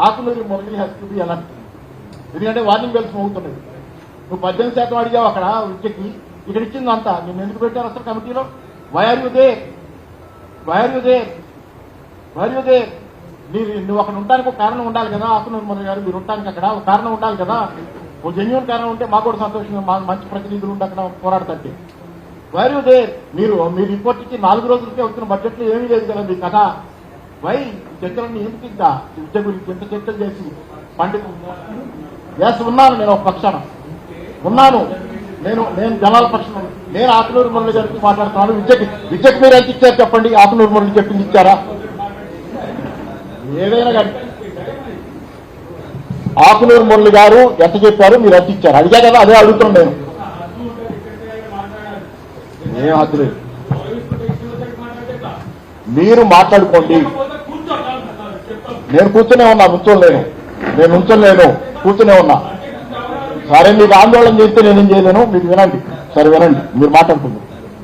Akunuri Murali has to be alert. ఎందుకంటే warning bells మోగుతున్నాయి. నువ్వు 18% అడిగావు అక్కడ విద్యకి, ఇక్కడ ఇచ్చింది అంతా. నేను ఎందుకు పెట్టాను అసలు కమిటీలో? Why are you there? నువ్వు అక్కడ ఉండడానికి ఒక కారణం ఉండాలి కదా. ఆకునూరి మురళి గారు మీరు ఉండడానికి అక్కడ ఒక కారణం ఉండాలి కదా. ఓ జెన్యూన్ కారణం ఉంటే మాకు కూడా సంతోషంగా, మంచి ప్రతినిధులు ఉండి అక్కడ పోరాడతాంటే. Why are you there? మీరు రిపోర్ట్ ఇచ్చి 4 రోజులకే వచ్చిన బడ్జెట్ లో ఏమీ లేదు కదా మీ కథ. వై చర్చలన్నీ ఎందుకు ఇంకా విద్య గురించి ఎంత చర్చలు చేసి పండితు ఉన్నాను. నేను ఒక పక్షాన ఉన్నాను. నేను జనాల పక్షం. నేను ఆకునూరి మురళి గారికి మాట్లాడుతున్నాను. విద్యకు మీరు ఎంత ఇచ్చారు చెప్పండి. ఆకునూరి మురళి చెప్పింది ఇచ్చారా? ఏదైనా కానీ ఆకునూరి మురళి గారు ఎంత చెప్పారు, మీరు ఎంత ఇచ్చారు అడిగా కదా. అదే అడుగుతున్నాను నేను. ఏం హద్దు లేదు. మీరు మాట్లాడుకోండి. నేను కూర్చునే ఉన్నా, నుంచోలేను, కూర్చునే ఉన్నా. సరే మీకు ఆందోళన చేస్తే నేనేం చేయలేను. మీకు వినండి, సరే వినండి, మీరు మాట్లాడుకుంటారు.